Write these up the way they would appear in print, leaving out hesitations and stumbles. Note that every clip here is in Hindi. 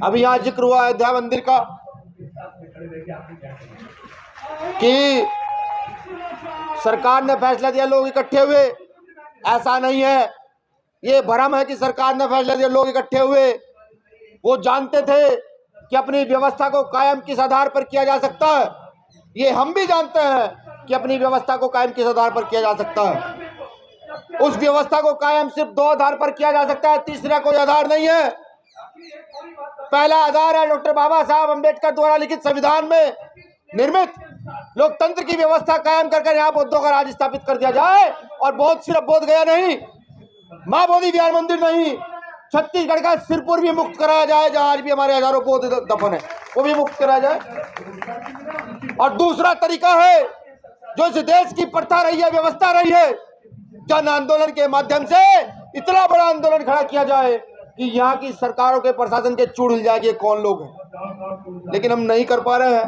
अभी यहाँ जिक्र हुआ अयोध्या मंदिर का कि सरकार ने फैसला दिया, लोग इकट्ठे हुए। ऐसा नहीं है, ये भ्रम है कि सरकार ने फैसला दिया, लोग इकट्ठे हुए। वो जानते थे कि अपनी व्यवस्था को कायम किस आधार पर किया जा सकता है। ये हम भी जानते हैं कि अपनी व्यवस्था को कायम किस आधार पर किया जा सकता है। उस व्यवस्था को कायम सिर्फ दो आधार पर किया जा सकता है, तीसरा कोई आधार नहीं है। पहला आधार है डॉक्टर बाबा साहब अम्बेडकर द्वारा लिखित संविधान में निर्मित लोकतंत्र की व्यवस्था कायम कर यहाँ बौद्धों का राज स्थापित कर दिया जाए। और बौद्ध सिर्फ बोध गया नहीं, मां बोधि विहार मंदिर नहीं, छत्तीसगढ़ का सिरपुर भी मुक्त कराया जाए, जहां आज भी हमारे हजारों बौद्ध दफन है, वो भी मुक्त कराया जाए। और दूसरा तरीका है जो इस देश की प्रथा रही है, व्यवस्था रही है, जन आंदोलन के माध्यम से इतना बड़ा आंदोलन खड़ा किया जाए कि यहाँ की सरकारों के प्रशासन के चूड़ हिल जाएगी कौन लोग हैं। लेकिन हम नहीं कर पा रहे हैं।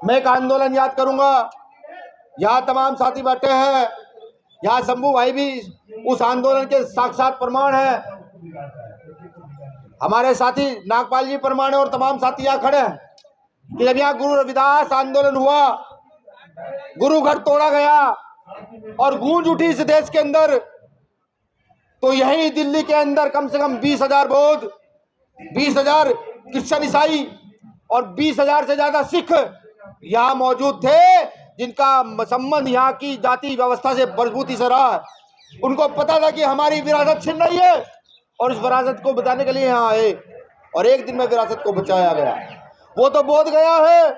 मैं एक आंदोलन याद करूंगा, यहाँ तमाम साथी बैठे हैं, यहाँ शंभू भाई भी उस आंदोलन के साक्षात प्रमाण है, हमारे साथी नागपाल जी प्रमाण है और तमाम साथी यहाँ खड़े हैं कि जब यहाँ गुरु रविदास आंदोलन हुआ, गुरु घर तोड़ा गया और गूंज उठी इस देश के अंदर, तो यही दिल्ली के अंदर कम से कम 20,000 बौद्ध, 20,000 क्रिश्चियन ईसाई और 20,000 से ज्यादा सिख यहाँ मौजूद थे, जिनका संबंध यहाँ की जाति व्यवस्था से मजबूती से रहा। उनको पता था कि हमारी विरासत छिन रही है और इस विरासत को बचाने के लिए यहाँ आए और एक दिन में विरासत को बचाया गया। वो तो बोध गया है,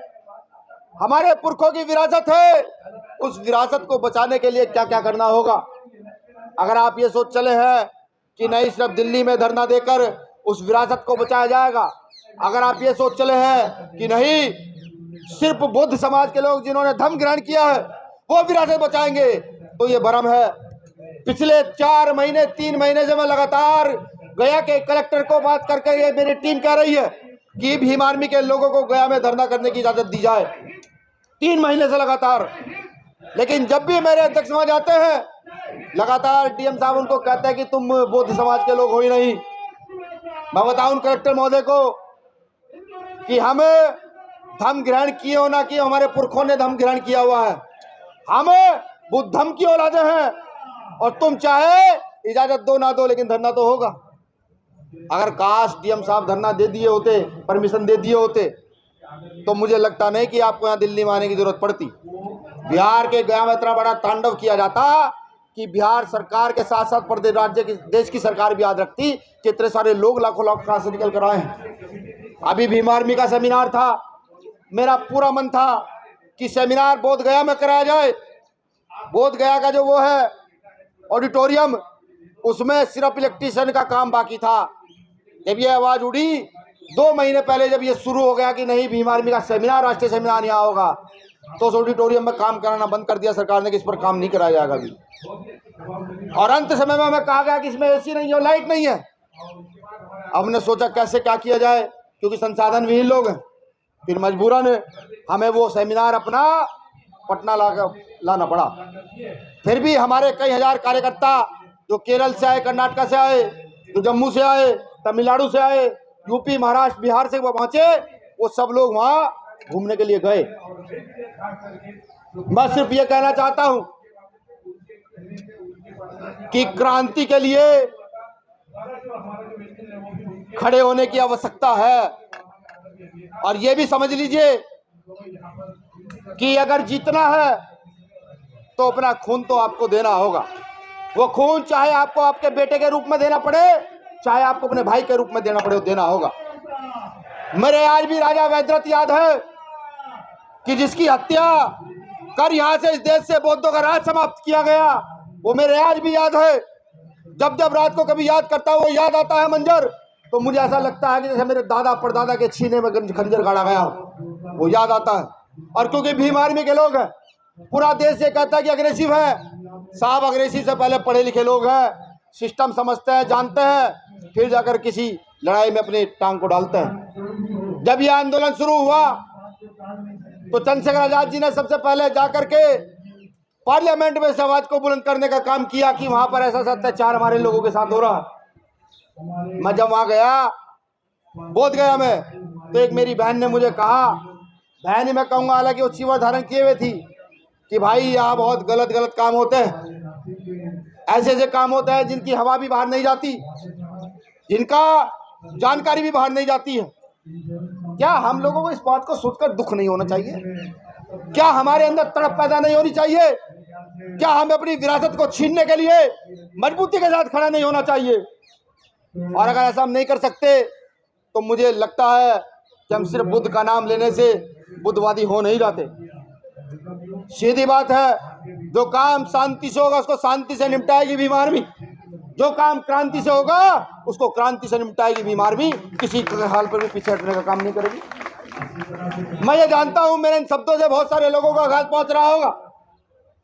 हमारे पुरखों की विरासत है। उस विरासत को बचाने के लिए क्या क्या करना होगा। अगर आप ये सोच चले हैं कि नहीं सिर्फ दिल्ली में धरना देकर उस विरासत को बचाया जाएगा, अगर आप ये सोच चले हैं कि नहीं सिर्फ बुद्ध समाज के लोग जिन्होंने धर्म ग्रहण किया है वो विरासत बचाएंगे, तो ये भ्रम है। पिछले 4 महीने 3 महीने से मैं लगातार गया के कलेक्टर को बात करके ये मेरी टीम कह रही है कि भीम आर्मी के लोगों को गया में धरना करने की इजाजत दी जाए, 3 महीने से लगातार। लेकिन जब भी मेरे अध्यक्ष वहां जाते हैं, लगातार डीएम साहब उनको कहते हैं कि तुम बौद्ध समाज के लोग हो ही नहीं। मैं बताऊं कलेक्टर महोदय को कि हमें धर्म ग्रहण किए हो ना किए, हमारे पुरखों ने धर्म ग्रहण किया हुआ है, हमें बुद्धम की औलादे हैं, और तुम चाहे इजाजत दो ना दो लेकिन धरना तो होगा। अगर काश डीएम साहब धरना दे दिए होते, परमिशन दे दिए होते, तो मुझे लगता नहीं कि आपको यहाँ दिल्ली में आने की जरूरत पड़ती। बिहार के गया में इतना बड़ा तांडव किया जाता कि बिहार सरकार के साथ साथ प्रदेश राज्य की देश की सरकार भी याद रखती कि इतने सारे लोग लाखों कहाँ से निकल कर आए हैं। अभी भीम आर्मी का सेमिनार था, मेरा पूरा मन था कि सेमिनार बोध गया में कराया जाए। बोध गया का जो वो है ऑडिटोरियम, उसमें सिर्फ इलेक्ट्रीशियन का काम बाकी था। जब ये आवाज उड़ी 2 महीने पहले, जब ये शुरू हो गया कि नहीं भीम आर्मी का सेमिनार, राष्ट्रीय सेमिनार यहाँ होगा, तो उस ऑडिटोरियम में काम कराना बंद कर दिया सरकार ने कि इस पर काम नहीं कराया जाएगा अभी। और अंत समय में हमें कहा गया कि इसमें एसी नहीं है, लाइट नहीं है। हमने सोचा कैसे क्या किया जाए, क्योंकि संसाधन विहीन लोग हैं। फिर मजबूरन हमें वो सेमिनार अपना पटना लाना पड़ा। फिर भी हमारे कई हजार कार्यकर्ता जो केरल से आए, कर्नाटक से आए, जो जम्मू से आए, तमिलनाडु से आए, यूपी, महाराष्ट्र, बिहार से वो पहुंचे, वो सब लोग वहां घूमने के लिए गए। मैं सिर्फ ये कहना चाहता हूं कि क्रांति के लिए खड़े होने की आवश्यकता है। और ये भी समझ लीजिए कि अगर जीतना है तो अपना खून तो आपको देना होगा। वो खून चाहे आपको आपके बेटे के रूप में देना पड़े, चाहे आपको अपने भाई के रूप में देना पड़े, देना होगा। मेरे आज भी राजा वैद्यरथ याद है कि जिसकी हत्या कर यहाँ से इस देश से बौद्धों का राज समाप्त किया गया, वो मेरे आज भी याद है। जब जब रात को कभी याद करता हूँ, वो याद आता है मंजर, तो मुझे ऐसा लगता है कि जैसे मेरे दादा परदादा के सीने में खंजर गाड़ा गया, वो याद आता है। और क्योंकि भीम आर्मी के लोग हैं, पूरा देश ये कहता है कि अग्रेसिव है साहब, अग्रेसिव से पहले पढ़े लिखे लोग हैं, सिस्टम समझते हैं, जानते हैं, फिर जाकर किसी लड़ाई में अपनी टांग को डालते हैं। जब यह आंदोलन शुरू हुआ तो चंद्रशेखर आजाद जी ने सबसे पहले जाकर के पार्लियामेंट में इस आवाज को बुलंद करने का काम किया कि वहां पर ऐसा अत्याचार हमारे लोगों के साथ हो रहा है। मैं जब वहां गया बोध गया में, तो एक मेरी बहन ने मुझे कहा, बहन ही मैं कहूँगा, हालांकि वो चीवर धारण किए हुए थी, कि भाई यहाँ बहुत गलत गलत काम होते हैं, ऐसे ऐसे काम होते हैं जिनकी हवा भी बाहर नहीं जाती, जिनका जानकारी भी बाहर नहीं जाती है। क्या हम लोगों को इस बात को सोचकर दुख नहीं होना चाहिए? क्या हमारे अंदर तड़प पैदा नहीं होनी चाहिए? क्या हमें अपनी विरासत को छीनने के लिए मजबूती के साथ खड़ा नहीं होना चाहिए? और अगर ऐसा हम नहीं कर सकते तो मुझे लगता है कि हम सिर्फ बुद्ध का नाम लेने से बुद्धवादी हो नहीं जाते। सीधी बात है, जो काम शांति से होगा उसको शांति से निपटाएगी भीम आर्मी, जो काम क्रांति से होगा उसको क्रांति से निपटाएगी भीम आर्मी, किसी हाल पर भी पीछे हटने का काम नहीं करेगी। मैं ये जानता हूं मेरे इन शब्दों से बहुत सारे लोगों का आघात पहुंच रहा होगा,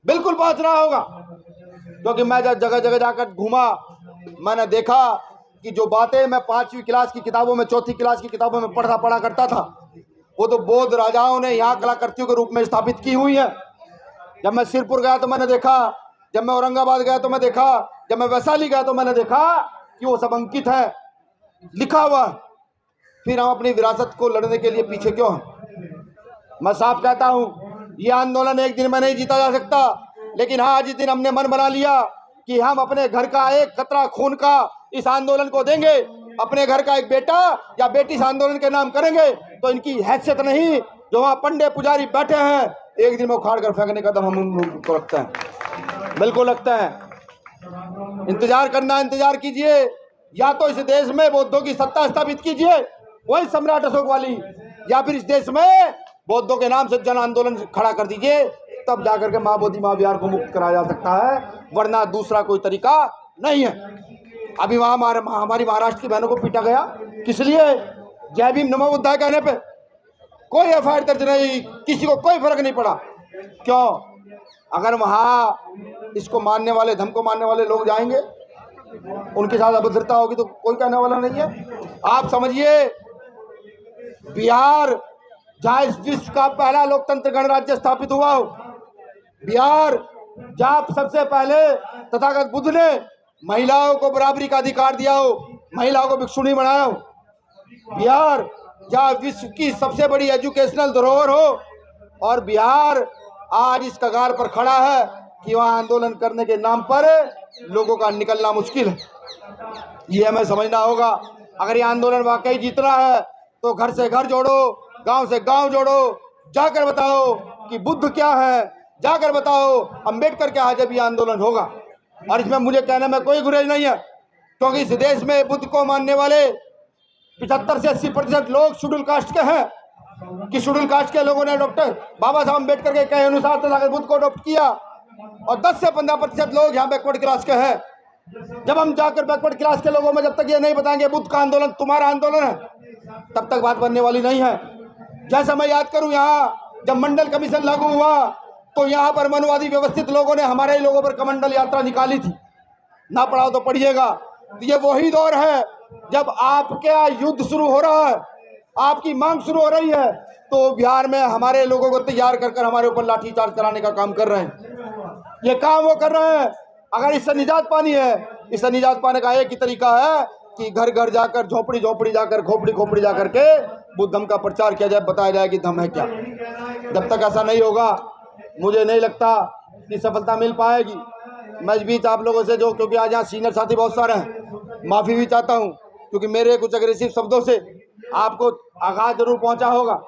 बिल्कुल पहुंच रहा होगा, क्योंकि मैं जब जगह जगह जाकर घूमा, मैंने देखा कि जो बातें मैं 5वीं क्लास की किताबों में, 4थी क्लास की किताबों में पढ़ा करता था, वो तो बौद्ध राजाओं ने यहाँ कलाकृतियों के रूप में स्थापित की हुई है। जब मैं सिरपुर गया तो मैंने देखा, जब मैं औरंगाबाद गया तो मैं देखा, जब मैं वैशाली गया तो मैंने देखा कि वो सब अंकित है, लिखा हुआ। फिर हम अपनी विरासत को लड़ने के लिए पीछे क्यों हैं? मैं साफ कहता हूँ, ये आंदोलन एक दिन में नहीं जीता जा सकता, लेकिन हाँ, आज इस दिन हमने मन बना लिया कि हम अपने घर का एक कतरा खून का इस आंदोलन को देंगे, अपने घर का एक बेटा या बेटी इस आंदोलन के नाम करेंगे, तो इनकी हैसियत नहीं, जो वहाँ पंडे पुजारी बैठे हैं, एक दिन में उखाड़ कर फेंकने का दम हम उनको रखते हैं, बिल्कुल लगता है। इंतजार करना, इंतजार कीजिए, या तो इस देश में बौद्धों की सत्ता स्थापित कीजिए, वही सम्राट अशोक वाली, या फिर इस देश में बौद्धों के नाम से जन आंदोलन खड़ा कर दीजिए, तब जाकर के माँ बोधि माँ विहार को मुक्त कराया जा सकता है, वरना दूसरा कोई तरीका नहीं है। अभी वहाँ हमारी महाराष्ट्र की बहनों को पीटा गया, किस लिए? जय भीम नमो बुद्धाय कहने पे कोई एफआईआर दर्ज नहीं, किसी को कोई फर्क नहीं पड़ा। क्यों? अगर वहाँ इसको मानने वाले, धर्म को मानने वाले लोग जाएंगे, उनके साथ अभद्रता होगी तो कोई कहने वाला नहीं है। आप समझिए, बिहार जहाँ इस विश्व का पहला लोकतंत्र गणराज्य स्थापित हुआ हो, बिहार जहाँ सबसे पहले तथागत बुद्ध ने महिलाओं को बराबरी का अधिकार दिया हो, महिलाओं को भिक्षुणी बनाया हो, बिहार जहाँ विश्व की सबसे बड़ी एजुकेशनल धरोहर हो, और बिहार आज इस कगार पर खड़ा है कि वहाँ आंदोलन करने के नाम पर लोगों का निकलना मुश्किल है। ये हमें समझना होगा। अगर ये आंदोलन वाकई जीतना है तो घर से घर जोड़ो, गांव से गांव जोड़ो, जाकर बताओ कि बुद्ध क्या है, जाकर बताओ अंबेडकर क्या है, जब ये आंदोलन होगा। और इसमें मुझे कहने में कोई गुरेज नहीं है, क्योंकि इस देश में बुद्ध को मानने वाले 75 से 80% लोग शेड्यूल कास्ट के हैं, कि शेड्यूल कास्ट के लोगों ने डॉक्टर बाबा साहब अम्बेडकर के कहे अनुसार तथागत बुद्ध को अडॉप्ट किया, और 10 से 15% लोग यहाँ बैकवर्ड क्लास के हैं। जब हम जाकर बैकवर्ड क्लास के लोगों में जब तक ये नहीं बताएंगे बुद्ध का आंदोलन तुम्हारा आंदोलन है, तब तक बात बनने वाली नहीं है। जैसा मैं याद करूं, यहाँ जब मंडल कमीशन लागू हुआ तो यहाँ पर मनुवादी व्यवस्थित लोगों ने हमारे लोगों पर कमंडल यात्रा निकाली थी, ना पढ़ाओ तो पढ़िएगा। तो ये वही दौर है जब आपका युद्ध शुरू हो रहा है, आपकी मांग शुरू हो रही है, तो बिहार में हमारे लोगों को तैयार कर हमारे ऊपर लाठीचार्ज कराने का काम कर रहे हैं। ये काम वो कर रहे हैं। अगर इससे निजात पानी है, इससे निजात पाने का एक ही तरीका है कि घर घर जाकर, झोपड़ी झोपड़ी जाकर, खोपड़ी खोपड़ी जाकर के बुद्ध धम्म का प्रचार किया जाए, बताया जाए कि धम्म है क्या। जब तक ऐसा नहीं होगा, मुझे नहीं लगता कि सफलता मिल पाएगी। मैं इस बीच आप लोगों से, जो क्योंकि आज यहाँ सीनियर साथी बहुत सारे हैं, माफ़ी भी चाहता हूँ, क्योंकि मेरे कुछ अग्रेसिव शब्दों से आपको आघात जरूर पहुँचा होगा।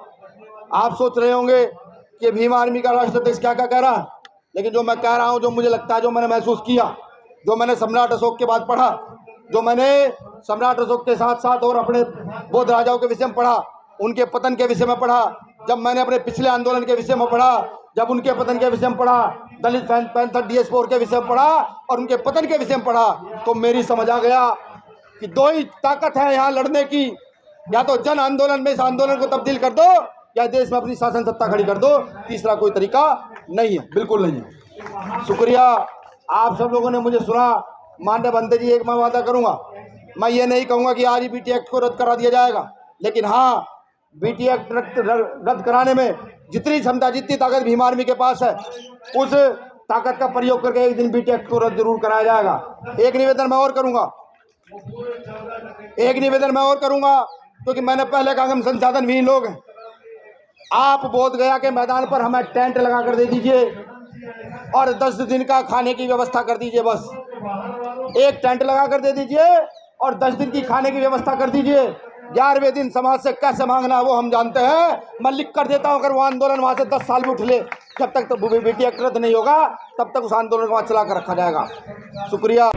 आप सोच रहे होंगे कि भीम आर्मी का राष्ट्राध्यक्ष क्या क्या कह रहा है, लेकिन जो मैं कह रहा हूँ, जो मुझे लगता है, जो मैंने महसूस किया, जो मैंने सम्राट अशोक के बाद पढ़ा, जो मैंने सम्राट अशोक के साथ साथ और अपने बौद्ध राजाओं के विषय में पढ़ा, उनके पतन के विषय में पढ़ा, जब मैंने अपने पिछले आंदोलन के विषय में पढ़ा, जब उनके पतन के विषय में पढ़ा, दलित पैंथर DS4 के विषय में पढ़ा और उनके पतन के विषय में पढ़ा, तो मेरी समझ आ गया कि दो ही ताकत है यहाँ लड़ने की, या तो जन आंदोलन में इस आंदोलन को तब्दील कर दो, या देश में अपनी शासन सत्ता खड़ी कर दो। तीसरा कोई तरीका नहीं है, बिल्कुल नहीं है। शुक्रिया आप सब लोगों ने मुझे सुना। माननीय बंदे जी, एक मैं वादा करूंगा, मैं ये नहीं कहूंगा कि आज ही BT एक्ट को रद्द करा दिया जाएगा, लेकिन हाँ, BT एक्ट रद्द कराने में जितनी क्षमता, जितनी ताकत भीम आर्मी के पास है, उस ताकत का प्रयोग करके एक दिन BT एक्ट को रद्द जरूर कराया जाएगा। एक निवेदन मैं और करूंगा, क्योंकि मैंने पहले कहा कि हम संसाधन विहीन लोग हैं। आप बोध गया के मैदान पर हमें टेंट लगा कर दे दीजिए और 10 दिन का खाने की व्यवस्था कर दीजिए। बस एक टेंट लगा कर दे दीजिए और 10 दिन की खाने की व्यवस्था कर दीजिए। 11वें दिन समाज से कैसे मांगना है वो हम जानते हैं। मैं लिख कर देता हूं, अगर वो आंदोलन वहां से 10 साल भी उठ ले, जब तक तो BBT एक्ट रद्द नहीं होगा तब तक उस आंदोलन को वहां चला कर रखा जाएगा। शुक्रिया।